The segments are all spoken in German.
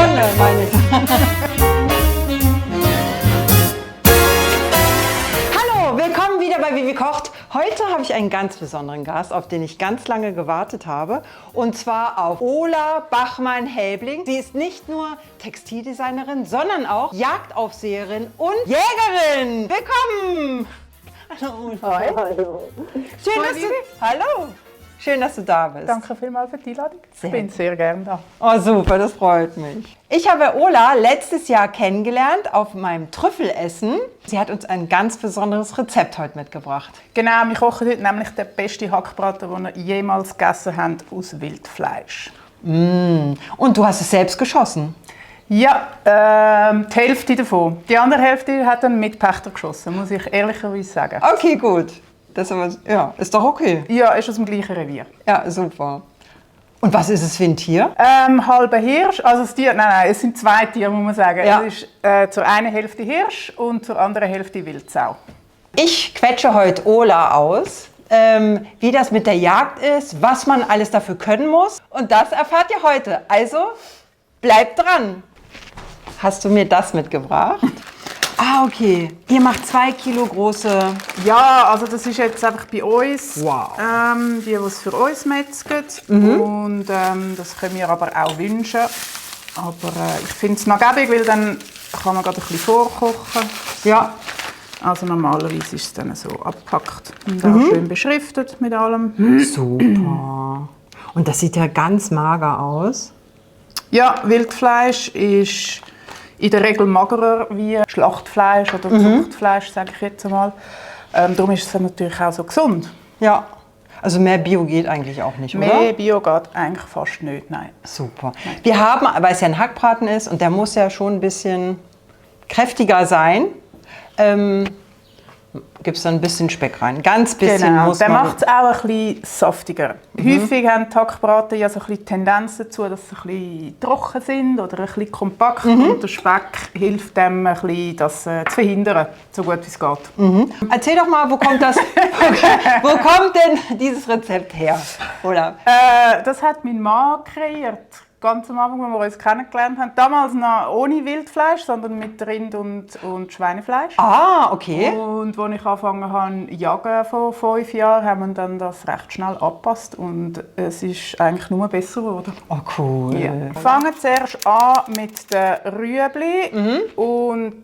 Sonne, meine ich. Hallo, willkommen wieder bei Vivi kocht. Heute habe ich einen ganz besonderen Gast, auf den ich ganz lange gewartet habe. Und zwar auf Ola Bachmann-Helbling. Sie ist nicht nur Textildesignerin, sondern auch Jagdaufseherin und Jägerin. Willkommen! Hallo Ola. Hi, hallo. Hallo. Schön, dass du da bist. Danke vielmals für die Einladung. Ich bin sehr gerne da. Oh super, das freut mich. Ich habe Ola letztes Jahr kennengelernt auf meinem Trüffelessen. Sie hat uns ein ganz besonderes Rezept heute mitgebracht. Genau, wir kochen heute nämlich den besten Hackbraten, den wir jemals gegessen haben, aus Wildfleisch. Und du hast es selbst geschossen. Ja, die Hälfte davon. Die andere Hälfte hat ein Mitpächter geschossen, muss ich ehrlicherweise sagen. Okay, gut. Das ist doch okay. Ja, ist aus dem gleichen Revier. Ja, super. Und was ist es für ein Tier? Halber Hirsch, also das Tier, nein, es sind zwei Tiere, muss man sagen. Ja. Es ist zur einen Hälfte Hirsch und zur anderen Hälfte Wildsau. Ich quetsche heute Ola aus, wie das mit der Jagd ist, was man alles dafür können muss. Und das erfahrt ihr heute. Also bleibt dran. Hast du mir das mitgebracht? Ah, okay. Ihr macht 2 Kilo große... Ja, also das ist jetzt einfach bei uns, Wow. Die es für uns metzgen. Und das können wir aber auch wünschen. Aber ich finde es noch gäbig, weil dann kann man gerade ein bisschen vorkochen. Ja. Also normalerweise ist es dann so abgepackt und auch schön beschriftet mit allem. Super. Und das sieht ja ganz mager aus. Ja, Wildfleisch ist in der Regel magerer wie Schlachtfleisch oder Zuchtfleisch, sage ich jetzt einmal. Darum ist es natürlich auch so gesund. Ja. Also mehr Bio geht eigentlich auch nicht, oder? Mehr Bio geht eigentlich fast nicht, nein. Super. Wir haben, weil es ja ein Hackbraten ist und der muss ja schon ein bisschen kräftiger sein, gibt es dann ein bisschen Speck rein. Ganz bisschen Genau, muss der man... macht es auch ein bisschen saftiger. Häufig haben die Hackbraten ja so ein bisschen Tendenz dazu, dass sie ein bisschen trocken sind oder ein bisschen kompakt. Und der Speck hilft dem, ein bisschen das zu verhindern, so gut wie es geht. Erzähl doch mal, wo kommt denn dieses Rezept her? Oder? Das hat mein Mann kreiert. Ganz am Anfang, als wir uns kennengelernt haben. Damals noch ohne Wildfleisch, sondern mit Rind- und Schweinefleisch. Ah, okay. Und als ich angefangen habe zu jagen vor 5 Jahren, haben wir dann das recht schnell angepasst und es ist eigentlich nur besser geworden. Oh, cool. Ja. Wir fangen zuerst an mit den Rüebli und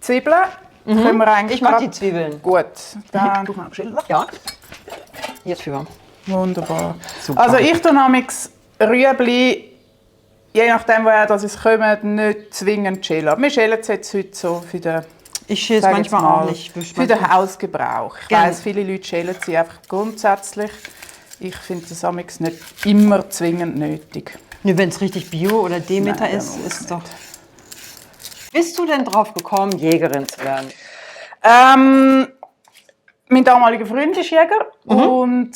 Zwiebeln. Können wir eigentlich Ich mag die grad- Zwiebeln. Gut, dann tun wir am Schiller. Ja. Jetzt für. Wunderbar. Super. Also ich tue nämlich Rüebli, je nachdem, woher das es kommt, nicht zwingend schälen. Wir schälen es jetzt heute so für den, Ich schäle es sag manchmal jetzt mal, auch nicht. für den Hausgebrauch. Ich Gerne. weiss, viele Leute schälen sie einfach grundsätzlich. Ich finde das amigs nicht immer zwingend nötig. Wenn es richtig Bio oder Demeter Nein, ist, muss ist nicht. doch... Bist du denn drauf gekommen, Jägerin zu werden? Mein damaliger Freund ist Jäger und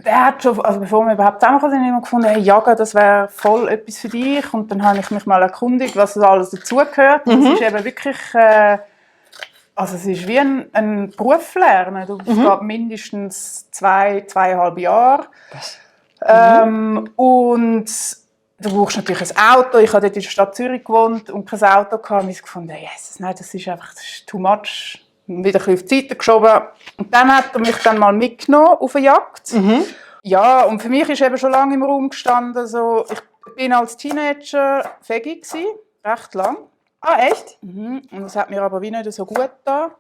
der hat schon, also bevor wir überhaupt zusammengekommen sind, immer gefunden, hey, Jagen, das wäre voll etwas für dich. Und dann habe ich mich mal erkundigt, was das alles dazugehört. Es ist eben wirklich, also es ist wie ein Beruf lernen. Du geht mindestens 2,5 Jahre. Und du brauchst natürlich ein Auto. Ich habe dort in der Stadt Zürich gewohnt und kein Auto gehabt. Ich habe gefunden, yes, nein, das ist too much. Wieder ein bisschen auf die Seite geschoben. Und dann hat er mich dann mal mitgenommen auf eine Jagd. Ja, und für mich ist eben schon lange im Raum gestanden, so, ich bin als Teenager Veggie gsi, recht lang. Ah, echt? Und das hat mir aber wie nicht so gut getan.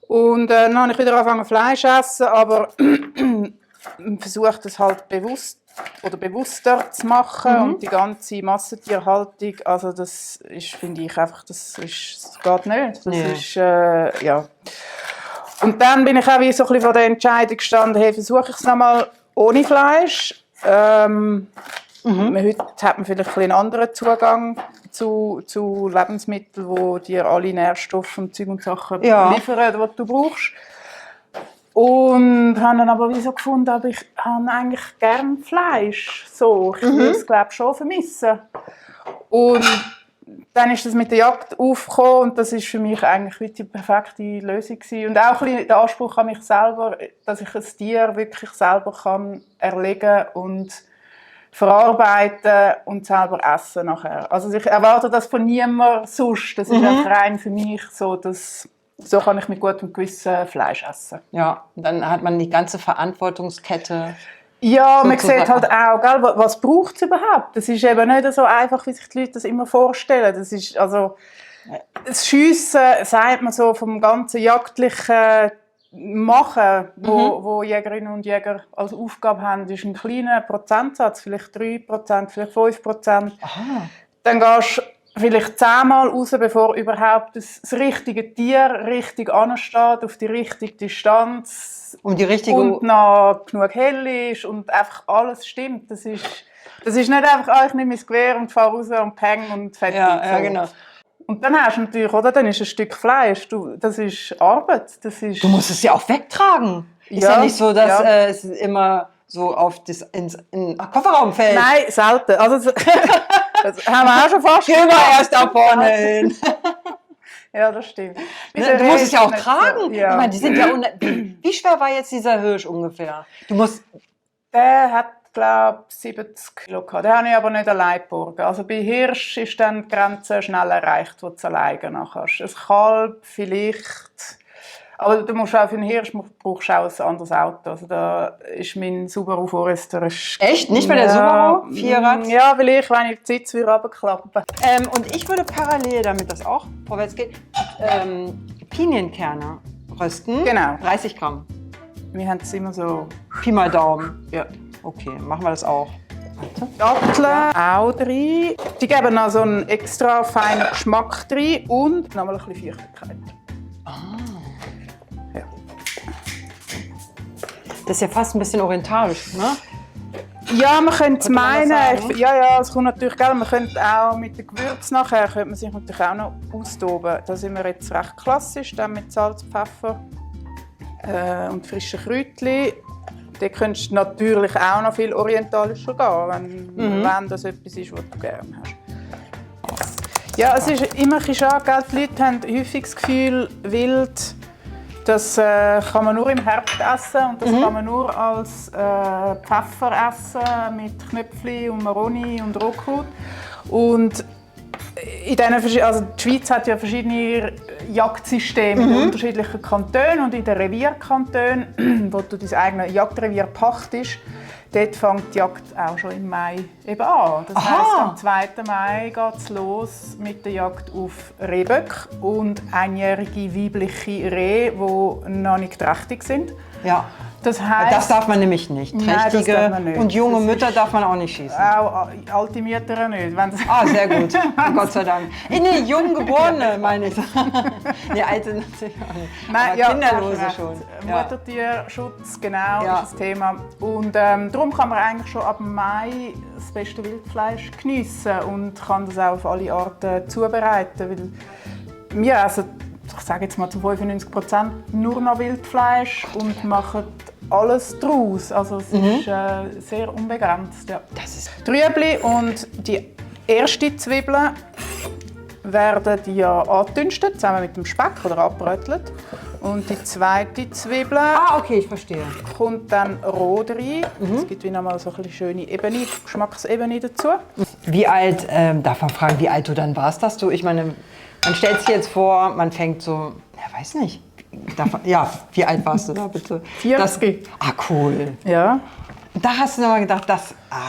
Und dann habe ich wieder angefangen Fleisch zu essen, aber versucht es halt bewusster zu machen und die ganze Massentierhaltung, also das ist, finde ich einfach, das geht nicht. Das ist, ja. Und dann bin ich auch wie so ein bisschen vor der Entscheidung gestanden, hey, versuche ich es nochmal ohne Fleisch. Heute hat man vielleicht einen anderen Zugang zu Lebensmitteln, die dir alle Nährstoffe und Zeug und Sachen liefern, die du brauchst. Und habe dann aber wie so gefunden, aber ich habe eigentlich gerne Fleisch. So, ich würde es, glaube ich, schon vermissen. Und dann ist das mit der Jagd aufgekommen und das ist für mich eigentlich wie die perfekte Lösung gewesen. Und auch ein bisschen der Anspruch an mich selber, dass ich ein Tier wirklich selber kann erlegen und verarbeiten und selber essen nachher. Also ich erwarte das von niemandem sonst. Das ist einfach rein für mich so, dass so kann ich mit gutem Gewissen Fleisch essen. Ja, dann hat man die ganze Verantwortungskette. Ja, man sozusagen. sieht halt auch, gell, was braucht es überhaupt? Das ist eben nicht so einfach, wie sich die Leute das immer vorstellen. Das ist, also, das Schiessen, sagt man so, vom ganzen jagdlichen Machen, wo Jägerinnen und Jäger als Aufgabe haben, ist ein kleiner Prozentsatz, vielleicht 3%, vielleicht 5%. Aha. Dann gehst du vielleicht 10-mal raus, bevor überhaupt das richtige Tier richtig ansteht, auf die richtige Distanz Um die richtige... und noch genug hell ist und einfach alles stimmt. Das ist nicht einfach, ich nehme mein Gewehr und fahre raus und peng und fertig. Ja, genau. Und dann hast du natürlich, oder? Dann ist ein Stück Fleisch. Das ist Arbeit. Du musst es ja auch wegtragen. Ist ja nicht so, dass es immer so auf in den Kofferraum fällt. Nein, selten. Also, das haben wir auch schon fast Geh mal erst da vorne hin. Ja, das stimmt. Du musst es ja auch Nicht tragen. so. Ja. Ich meine, die sind ja wie schwer war jetzt dieser Hirsch ungefähr? Der hat, glaube ich, 70 Kilo gehabt. Den habe ich aber nicht allein geborgen. Also bei Hirsch ist dann die Grenze schnell erreicht, wo du es alleine nachher hast. Ein Kalb vielleicht. Aber du musst auch für einen Hirsch brauchst du auch ein anderes Auto. Also da ist mein Subaru Forester. Echt? Nicht mehr der Subaru? Vierrad? Ja, vielleicht, wenn ich die Sitz runterklappen. Und ich würde parallel, damit das auch vorwärts geht, Pinienkerne rösten. Genau. 30 Gramm. Wir haben es immer so. Pi mal Daumen. Ja. Okay, machen wir das auch. Datteln auch rein. Die geben noch so einen extra feinen Geschmack rein und nochmal ein bisschen Feuchtigkeit. Ja. Das ist ja fast ein bisschen orientalisch, ne? Ja, man könnte es Könnte man meinen. das sagen? Ja, es kommt natürlich, gell, man könnte auch mit den Gewürzen nachher, könnte man sich natürlich auch noch austoben. Da sind wir jetzt recht klassisch, dann mit Salz, Pfeffer und frischen Kräutchen. Da könntest du natürlich auch noch viel orientalischer gehen, wenn das etwas ist, was du gerne hast. Ja, es ist immer ein bisschen schade, gell? Die Leute haben häufig das Gefühl, Wild, das kann man nur im Herbst essen und das kann man nur als Pfeffer essen mit Knöpfli und Maroni und Rotkraut. Und in also die Schweiz hat ja verschiedene Jagdsysteme in den unterschiedlichen Kantonen und in den Revierkantonen, wo du dein eigenes Jagdrevier pachtest, dort fängt die Jagd auch schon im Mai eben an. Das heisst, am 2. Mai geht es los mit der Jagd auf Rehböck und einjährige weibliche Rehe, die noch nicht trächtig sind. Ja. Das heisst, Das darf man nämlich nicht. Nein, das Trächtige darf man nicht. und junge Das Mütter ist- darf man auch nicht schießen. auch alte Mütter nicht. Wenn das Sehr gut. Gott sei Dank. Nee, jung geborene, meine ich. Nee, alte natürlich auch nicht. Aber Kinderlose hast schon. recht. Ja. Muttertierschutz, genau, Ja. ist das Thema. Und darum kann man eigentlich schon ab Mai das beste Wildfleisch geniessen und kann das auch auf alle Arten zubereiten. Weil wir essen, ich sage jetzt mal zu 95% nur noch Wildfleisch und machen alles daraus. Also es ist sehr unbegrenzt. Ja. Das ist Trübli und die erste Zwiebel werden ja angedünstet, zusammen mit dem Speck oder abbrötelt. Und die zweite Zwiebel okay, ich verstehe. kommt dann roh rein. Es gibt wie nochmal so eine schöne Ebene, Geschmacksebene dazu. Wie alt, darf man fragen, wie alt du dann warst, dass du, ich meine, man stellt sich jetzt vor, man fängt so, ja, weiß nicht. Wie alt warst du da bitte? 40. Cool. Ja. Da hast du nochmal gedacht,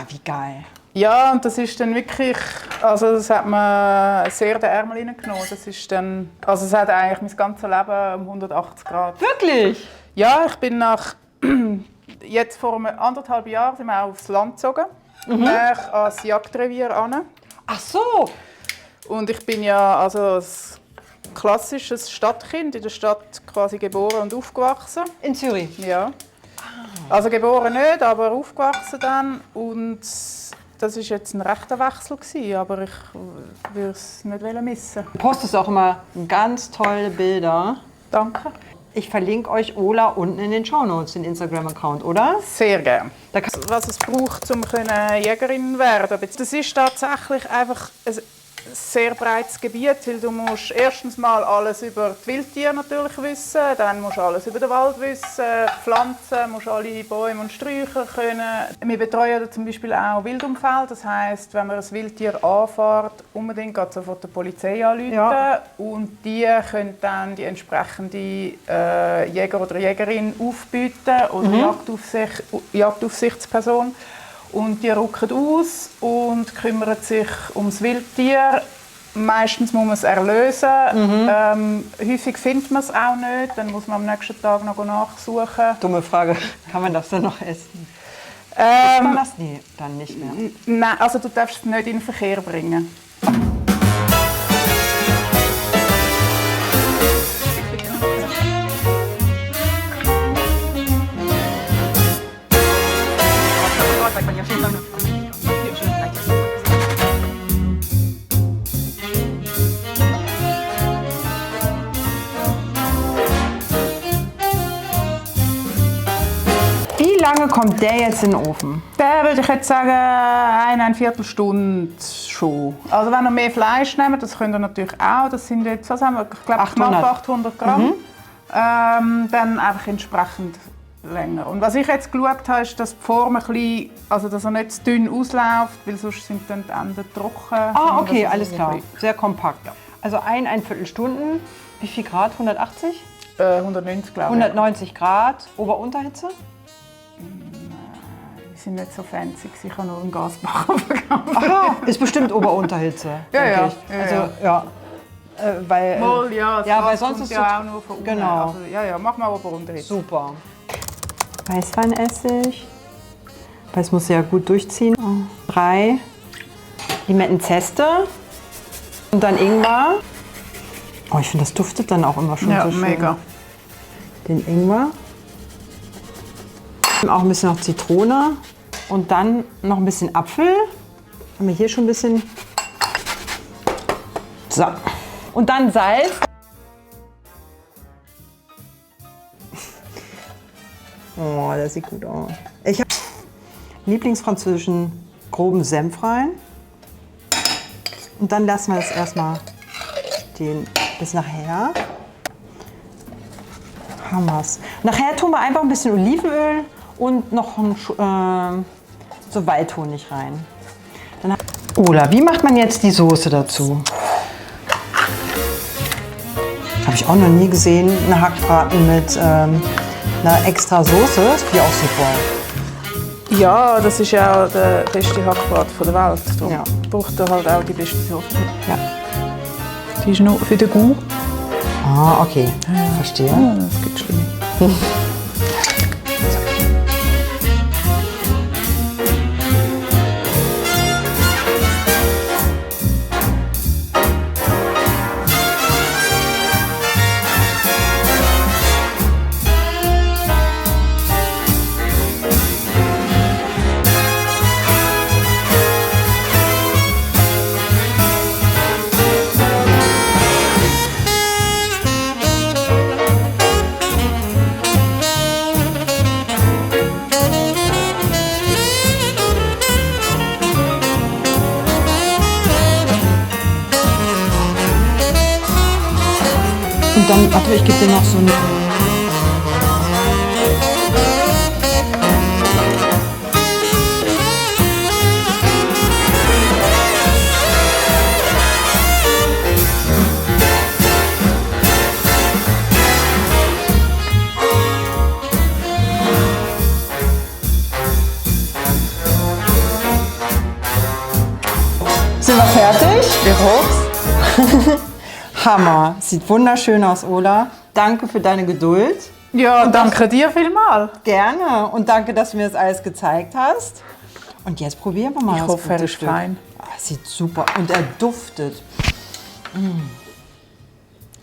wie geil. Ja, und das ist dann wirklich, also das hat man sehr den Ärmel reingenommen. Das ist dann, also es hat eigentlich mein ganzes Leben um 180 Grad. Wirklich? Ja, ich bin jetzt vor 1,5 Jahren sind wir auch aufs Land gezogen, ans Jagdrevier an. Ach so. Und ich bin ja also ein klassisches Stadtkind, in der Stadt quasi geboren und aufgewachsen. In Zürich? Ja. Also geboren nicht, aber aufgewachsen dann. Und das war jetzt ein rechter Wechsel gewesen, aber ich würde es nicht missen. Du postest auch immer ganz tolle Bilder. Danke. Ich verlinke euch Ola unten in den Shownotes, den Instagram-Account, oder? Sehr gerne. Da kann Was es braucht, um Jägerin zu werden. Das ist tatsächlich einfach sehr breites Gebiet, weil du musst erstens mal alles über die Wildtiere natürlich wissen, dann musst du alles über den Wald wissen, Pflanzen, musst alle Bäume und Sträucher können. Wir betreuen zum Beispiel auch Wildunfälle, das heisst, wenn man ein Wildtier anfährt, unbedingt sofort die Polizei anrufen und die können dann die entsprechende Jäger oder Jägerin aufbieten oder Jagdaufsichtsperson. Und die rücken aus und kümmern sich ums Wildtier. Meistens muss man es erlösen. Häufig findet man es auch nicht. Dann muss man am nächsten Tag noch nachsuchen. Dumme Frage, kann man das dann noch essen? Kann man das dann nicht mehr? Nein, also du darfst es nicht in den Verkehr bringen. Wie lange kommt der jetzt in den Ofen? Der würde ich jetzt sagen, eine Viertelstunde schon. Also wenn ihr mehr Fleisch nehmt, das könnt ihr natürlich auch. Das sind jetzt, was haben wir, ich glaube, knapp 800 Gramm. Dann einfach entsprechend länger. Und was ich jetzt geschaut habe, ist, dass die Form ein bisschen, also dass er nicht zu dünn ausläuft, weil sonst sind dann die Enden trocken. Ah, okay, alles klar. Sehr kompakt. Also ein Viertelstunden. Wie viel Grad? 180? 190, glaube ich. 190 Grad. Ober-Unterhitze? Wir sind nicht so fancy, ich habe nur einen Gasbacher verkauft. Aha, ist bestimmt Ober-Unterhitze. Ja. Also, ja. Weil, Wohl, ja, weil sonst ist ja auch nur von unten. Genau. Also, ja, mach mal Ober-Unterhitze. Super. Weißweinessig. Weil es muss ja gut durchziehen. 3 Limettenzeste. Und dann Ingwer. Oh, ich finde, das duftet dann auch immer schon so schön. Mega. Den Ingwer. Auch ein bisschen noch Zitrone. Und dann noch ein bisschen Apfel. Haben wir hier schon ein bisschen. So. Und dann Salz. Oh, das sieht gut aus. Ich habe lieblingsfranzösischen groben Senf rein. Und dann lassen wir das erstmal stehen bis nachher. Hammer's. Nachher tun wir einfach ein bisschen Olivenöl und noch so Waldhonig rein. Ola, wie macht man jetzt die Soße dazu? Habe ich auch noch nie gesehen. Eine Hackbraten mit einer extra Soße. Das finde ich auch super. Ja, das ist ja der beste Hackbraten der Welt. Darum Ja. braucht er halt auch die beste Soße. Ja. Die ist nur für den Goût. Ah, okay. Verstehe. Ja, das gibt schlimm. Und dann, warte, ich gebe dir noch so eine. Sind wir fertig? Ich hoffe. Hammer. Sieht wunderschön aus, Ola. Danke für deine Geduld. Ja, danke dir vielmals. Gerne. Und danke, dass du mir das alles gezeigt hast. Und jetzt probieren wir mal. Ich das hoffe, er gute ist Stück. fein. Ah, sieht super. Und er duftet.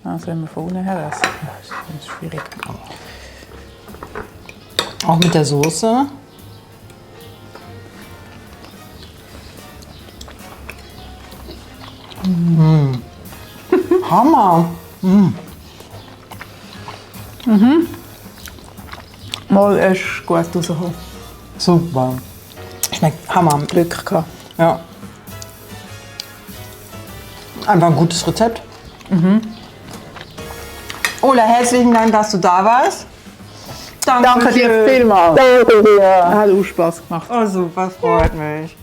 Sollen wir von unten her essen? Das ist schwierig. Auch mit der Soße. Hammer. Mal ist gut rausgekommen. Super. Schmeckt Hammer. Glück gehabt. Ja. Einfach ein gutes Rezept. Ola, herzlichen Dank, dass du da warst. Danke dir vielmals. Danke dir. Hat auch Spaß gemacht. Oh, super, freut mich.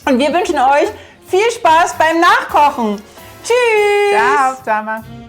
Und wir wünschen euch viel Spaß beim Nachkochen. Tschüss! Ciao zusammen.